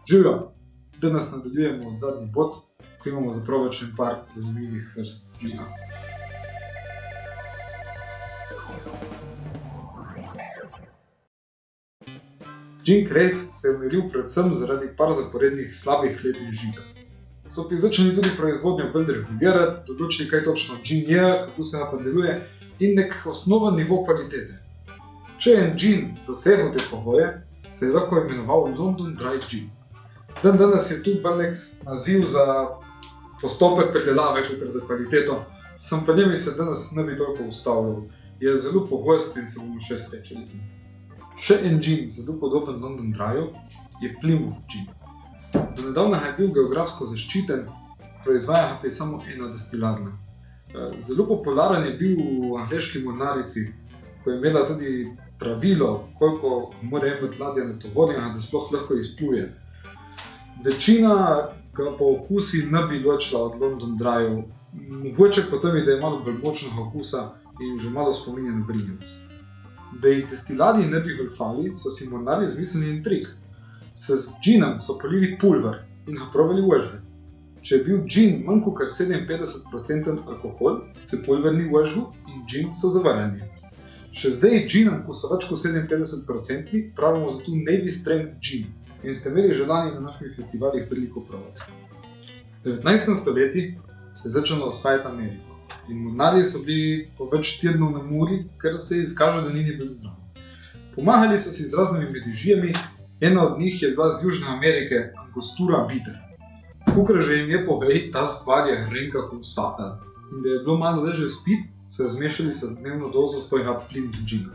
Živjo! Danes nadaljujemo od zadnji pot, ko imamo zapravo več par zanimivih vrst džina. Gin Craze se je umiril predvsem zaradi par zaporednih slabih let žita. So pa začeli tudi proizvodnjo bolj regulirati, določili kaj točno gin je, kako se ga pa deluje in nek osnoven nivo kvalitete. Če je en gin dosegel te pogoje, se je lahko imenoval London Dry Gin. Danes je tu bolj nek naziv za postopek predelave, kot za kvaliteto, sem pa njemi se danes ne bi toliko ustavljal. Je zelo pogost in se bomo še srečali. Še en gin, zelo podoben London Dryju, je Plymouth Gin. Do nedavnega je bil geografsko zaščiten, proizvaja pa je samo ena destilarna. Zelo popularen je bil v angleški mornarici, ko je imela tudi pravilo, koliko mora imeti ladja natovorjenega, da sploh lahko izpluje. Večina ga po okusi ne bi ločila od London Dryju, mogoče pa to mi, da je malo bolj močnega okusa in že malo spominja na brinjevec. Da jih destilarji ne bi goljufali, so si mornarji izmislili en trik. Z ginom so polili pulver in ga probali v žge. Če je bil gin manj kot 57% alkohol, se pulver ni v žgu in gin so zavarjeni. Še zdaj ginom, ko so več kot 57%, pravimo za tu Navy Strength Gin in ste imeli že lani na naših festivalih veliko probati. V 19. stoletju se je začelo osvajati Ameriko in mornarji so bili po več tednov na Muri, ker se je izkazalo, da ni bil zdrav. Pomagali so si z raznimi medižijami, ena od njih je bila z Južne Amerike, Angostura bitter. Kakor že ime pove, ta stvar je hrenka kot satan in da je bilo malo leže spit, so jo zmešali s dnevno dozo svojega Plymouth Gina.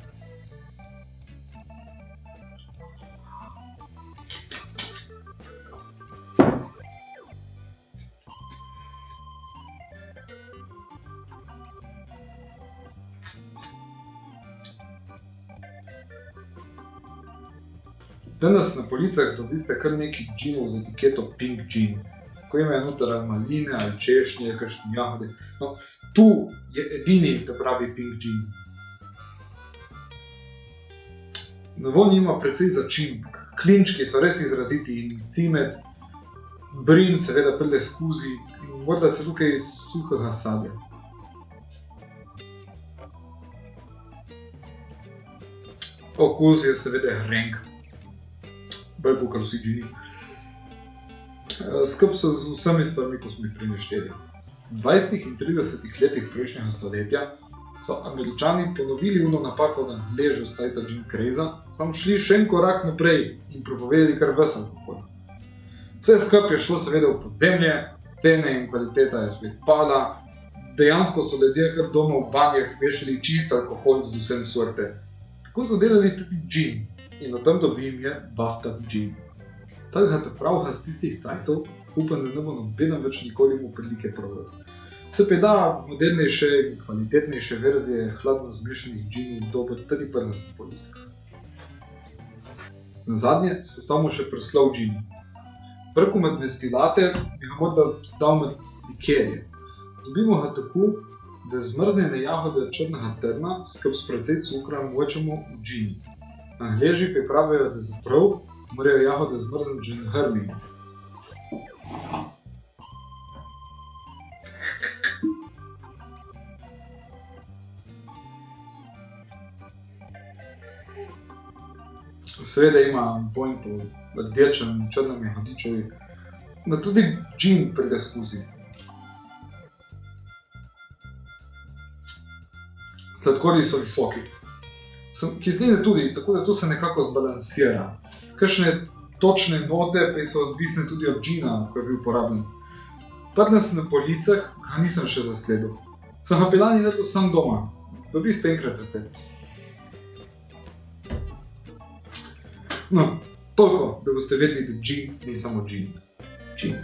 Danes na policah dobite kar nekaj ginov z etiketo Pink Gin, ko imajo noter maline ali češnje, kakšne jagode. No, tu je edini pravi Pink Gin. Na vonj ima precej začimb, klinčki so res izraziti in cimet, brin seveda pride skozi in morda celo kaj suhega sadja. Okus je seveda hrenk. Bolj kot vsi gini. Skrb so z vsemi stvarmi, ko smo jih prenešteli. V 20. in 30. letih prejšnjega stoletja so Američani ponovili ono napako na ležu s cajta Gin Craze, samo šli še en korak naprej in propovedali kar ves alkohol. Vse skrb je šlo seveda v podzemlje, cene in kvaliteta je spet pada, dejansko so ljudje kar doma v banjah vešali čist alkohol z vsem sorte. Tako so delali tudi gin. In o tem dobim je Bathtub Gin. Takega pravega z tistih cajtov upam, da ne bo nobenem več nikoli mu prilike probati. Se pa da modernejše in kvalitetnejše verzije hladno zmešanih ginov dobiti tudi pri nas na policah. Nazadnje se ostavimo še pri slow ginu. Preko med destilate bi ga morda dal med likerje. Dobimo ga tako, da zmrznjene jagode črnega trna skupaj s precej cukra močemo v ginu. Angleži pripravijo, da zaprav morajo jagode zmrzniti že na hrminu. Seveda ima vonj po rdečem, črnem jagodičevi, da tudi gin pride skozi. Sladkorji so visoki. Kisline tudi, tako da to se nekako zbalansira. Kakšne točne note pa so odvisne tudi od gina, ko je bil uporabljen. Pri nas na policah ga nisem še zasledil. Sem ga lani naredil sam doma. Dobiste enkrat recept. No, toliko, da boste vedeli, da gin ni samo gin. Gin.